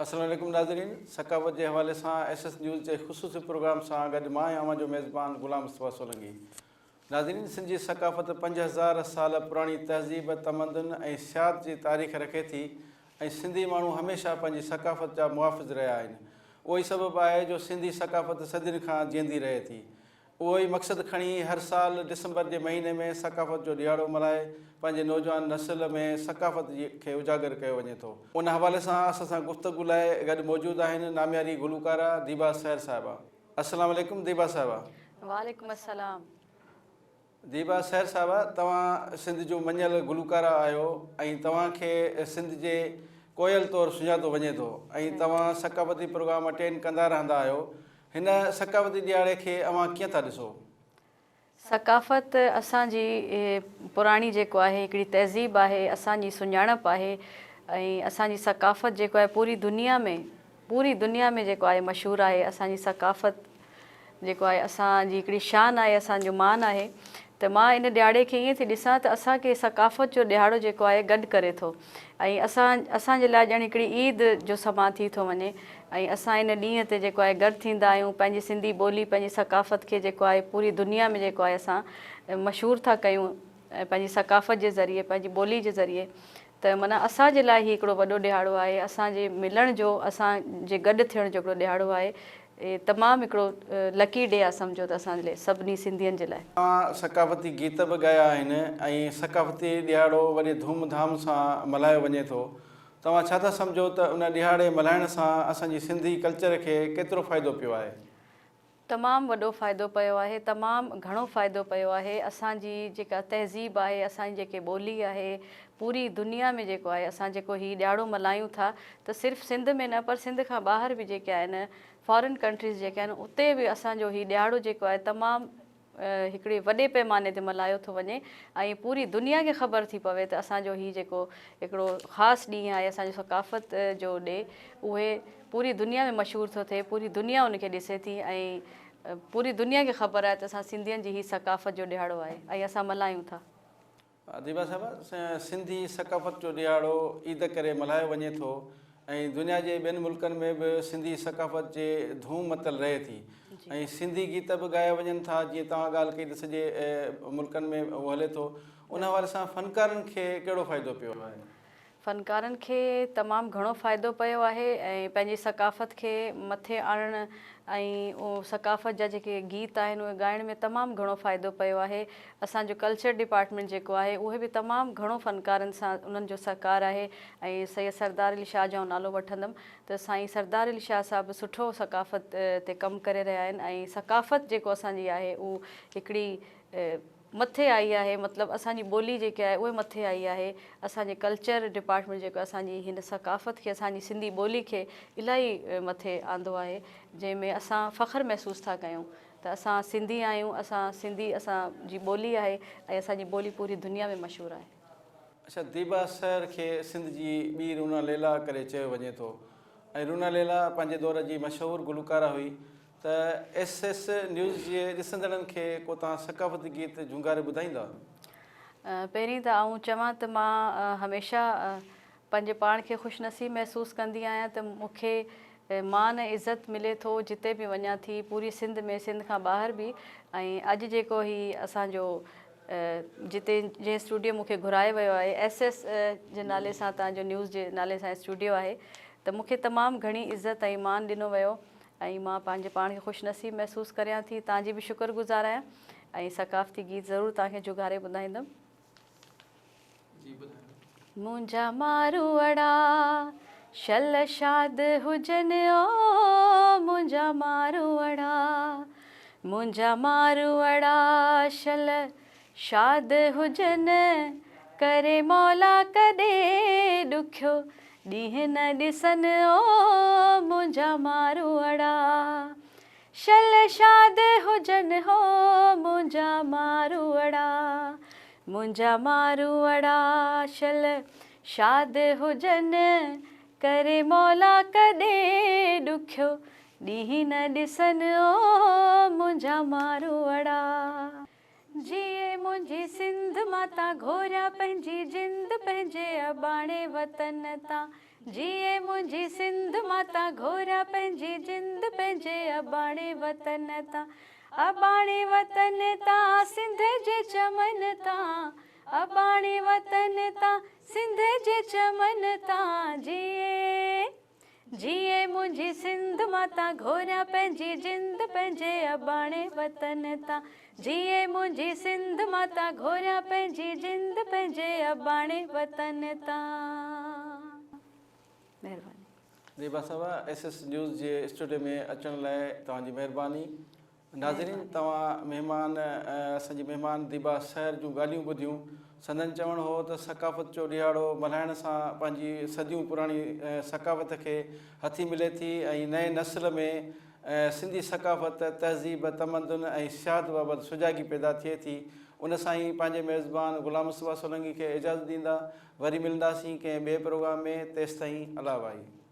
अस्सलाम वालेकुम नाज़रीन, सकावत के हवाले से SS न्यूज़ के ख़ुसूसी प्रोग्राम से गॾु मां आहियां जो मेज़बान ग़ुलाम मुस्तफ़ा सोलंकी। नाज़रीन, सिंध जी सकाफ़त 5000 साल पुरानी तहज़ीब, तमदन ऐं सियाहत जी तारीख़ रखे थी ऐं सिंधी माण्हू हमेशह पंहिंजी सकाफ़त जा मुहाफ़िज़ रहिया आहिनि। उहो ई सबबु आहे जो सिंधी सकाफ़त सदियुनि खां जीअंदी रहे थी। उहो ई मक़सदु खणी हर साल डिसंबर के महीने में सकाफ़त जो ॾियारो मल्हाए पंहिंजे नौजवान नस्ल में सकाफ़त खे उजागर कयो वञे थो। उन हवाले सां असां सां गुफ़्तगू लाइ गॾु मौजूदु आहिनि नामियारी गुलकारा दीबा सहर साहिबा। अस्सलाम वालेकुम दीबा साहिबा। वालेकुम अस्सलाम। दीबा सहर साहिबा, तव्हां सिंध जो मञियल गुलकारा आहियो ऐं तव्हांखे सिंध जे कोयल तौरु सुञातो वञे थो ऐं तव्हां सकाफ़ती प्रोग्राम अटेंड कंदा रहंदा आहियो। हिन सकाफ़ती ॾियारे खे अव्हां कीअं था ॾिसो? सकाफ़त असांजी पुराणी जेको आहे हिकिड़ी तहज़ीब आहे, असांजी सुञाणप आहे ऐं असांजी सकाफ़त जेको आहे पूरी दुनिया में जेको आहे मशहूरु आहे। असांजी सकाफ़त जेको आहे असांजी हिकिड़ी शान आहे, असांजो मान आहे। त मां इन ॾियारे खे ईअं थी ॾिसां त असांखे सकाफ़त जो ॾियारो जेको आहे गॾु करे थो ऐं असांजे लाइ ॼण हिकिड़ी ईद जो समा थी थो वञे ऐं असां इन ॾींहं ते जेको आहे गॾु थींदा आहियूं, पंहिंजी सिंधी ॿोली पंहिंजी सकाफ़त खे जेको आहे पूरी दुनिया में जेको आहे असां मशहूरु था कयूं पंहिंजी सकाफ़त जे ज़रिए, पंहिंजी ॿोली जे ज़रिए। त माना असांजे लाइ ही हिकिड़ो वॾो ॾियारो आहे, असांजे मिलण जो, असांजे गॾु थियण जो हिकिड़ो ॾियारो आहे। तमामु हिकिड़ो लकी डे आहे सम्झो त असांजे लाइ, सभिनी सिंधियुनि जे लाइ। तव्हां सकाफ़ती गीत बि ॻाया आहिनि ऐं सकाफ़ती ॾियारो वरी धूमधाम सां मल्हायो वञे थो। तव्हां छा था सम्झो त उन ॾियारे मल्हाइण सां असांजी सिंधी कल्चर खे केतिरो फ़ाइदो पियो आहे? तमामु वॾो फ़ाइदो पियो आहे, तमामु घणो फ़ाइदो पियो आहे। असांजी जेका तहज़ीब आहे, असांजी जेके ॿोली आहे, पूरी दुनिया में जेको आहे असां जेको हीउ ॾियारो मल्हायूं था त सिर्फ़ु सिंध में न पर सिंध खां ॿाहिरि बि जेके आहिनि फॉरेन कंट्रीज़ जेके आहिनि उते बि असांजो हीउ ॾियारो जेको आहे तमामु हिकिड़े वॾे पैमाने ते मल्हायो थो वञे ऐं पूरी दुनिया खे ख़बर थी पवे त असांजो हीउ जेको हिकिड़ो ख़ासि ॾींहुं आहे असांजी सकाफ़त जो ॾे, उहे पूरी दुनिया में मशहूरु थो थिए, पूरी दुनिया उनखे ॾिसे थी ऐं पूरी दुनिया खे ख़बर आहे त असां सिंधियुनि जी हीउ सकाफ़त जो ॾियारो आहे ऐं असां मल्हायूं था। दीबा साहिबा, सिंधी सकाफ़त जो ॾियारो ईद करे मल्हायो वञे थो ऐं दुनिया जे ॿियनि मुल्कनि में बि सिंधी सकाफ़त जे धूम मतल रहे थी ऐं सिंधी गीत बि ॻाया वञनि था। जीअं तव्हां ॻाल्हि कई त सॼे मुल्कनि में उहो हले थो। उन हवाले सां फ़नकारनि खे कहिड़ो फ़ाइदो पियो आहे? फ़नकारनि खे तमामु घणो फ़ाइदो पियो आहे ऐं पंहिंजी सकाफ़त खे मथे आणणु ऐं उहो सकाफ़त जा जेके गीत आहिनि उहे ॻाइण में तमामु घणो फ़ाइदो पियो आहे। असांजो कल्चर डिपार्टमेंट जेको आहे उहे बि तमामु घणो फ़नकारनि सां उन्हनि जो सहकार आहे ऐं सैयद सरदार अली शाह जो नालो वठंदमि त साईं सरदार अली शाह साहिबु सुठो सकाफ़त ते कमु करे रहिया आहिनि ऐं सकाफ़त जेको असांजी आहे उहा हिकिड़ी मथे आई आहे, मतिलबु असांजी ॿोली जेकी आहे उहे मथे आई आहे। असांजे कल्चर डिपार्टमेंट जेको असांजी हिन सकाफ़त खे, असांजी सिंधी ॿोली खे इलाही मथे आंदो आहे, जंहिंमें असां फ़ख़्रु महसूसु था कयूं त असां सिंधी आहियूं, असां सिंधी असांजी ॿोली आहे ऐं असांजी ॿोली पूरी दुनिया में मशहूरु आहे। अच्छा, दीबा सहर खे सिंध जी ॿी रूना लैला करे चयो वञे थो ऐं रूना लैला पंहिंजे दौर जी मशहूरु गुलकारा हुई। त SS न्यूज़ जे ॾिसंदड़नि खे को तव्हां सकाफ़ती गीत झुंगारे ॿुधाईंदा? पहिरीं त आउं चवां त मां हमेशह पंहिंजे पाण खे ख़ुशनसीब महसूसु कंदी आहियां त मूंखे मान इज़त मिले थो जिते बि वञा थी, पूरी सिंध में, सिंध खां ॿाहिरि बि। ऐं अॼु जेको हीउ असांजो जिते जंहिं स्टूडियो मूंखे घुराए वियो आहे SS जे नाले सां, तव्हांजो न्यूज़ जे नाले सां स्टूडियो आहे, त मूंखे तमामु घणी इज़त ऐं मान ॾिनो वियो ऐं मां पंहिंजे पाण खे ख़ुशनसीब महसूसु करियां थी। तव्हांजी बि शुक्रगुज़ार आहियां ऐं सकाफ़ती गीत ज़रूरु तव्हांखे जुगारे ॿुधाईंदमि। मुंहिंजा मारूअड़ा शल शाद हुजनि ओ, मुंहिंजा मारूअड़ा, मुंहिंजा मारूअड़ा शल शाद हुजनि, करे मौला कॾहिं ॾुखियो ॾींहुं न ॾिसनि ओ, मुंहिंजा मारूअड़ा शल शाद हुजनि हो, मुंहिंजा मारूअड़ा, मुंहिंजा मारूअड़ा शल शाद हुजनि, करे मौला कॾहिं ॾुखियो ॾींहुं न ॾिसनि ओ, मुंहिंजा मारूअड़ा। जिए मुंहिंजी सिंध माता घोरिया पंहिंजी जिंद पंहिंजे अबाणे वतन तां जिए मुंहिंजी सिंध माता घोरिया पंहिंजी जिंद पंहिंजे अबाणे वतन तां अबाणे वतन तां सिंध जे चमन तां अबाणे वतन तां सिंध जे चमन तां जिए मुंहिंजी सिंध माता घोरिया पंहिंजी जिंद पंहिंजे अबाणे वतन तां जिए मुंहिंजी सिंध माता घोरिया पंहिंजी जिंद पंहिंजे अबाणे वतन तां। महिरबानी। दीबा साहिबा SS न्यूज़ जे स्टूडियो में अचण लाइ तव्हांजी महिरबानी। नाज़रीन, तव्हां महिमान असांजी महिमान दीबा सैर जूं ॻाल्हियूं ॿुधियूं। संदन चवणु हो त सकाफ़त जो ॾियारो मल्हाइण सां पंहिंजी सदियूं पुराणी सकाफ़त खे हथी मिले थी ऐं नए नस्ल में सिंधी सकाफ़त तहज़ीब तमदन ऐं सियाहत बाबति सुजागी पैदा थिए थी। उन सां ई पंहिंजे मेज़बान ग़ुलाम मुस्तफ़ा सोलंकी खे इजाज़त ॾींदा। वरी मिलंदासीं कंहिं ॿिए प्रोग्राम में। तेसिताईं अला भाई।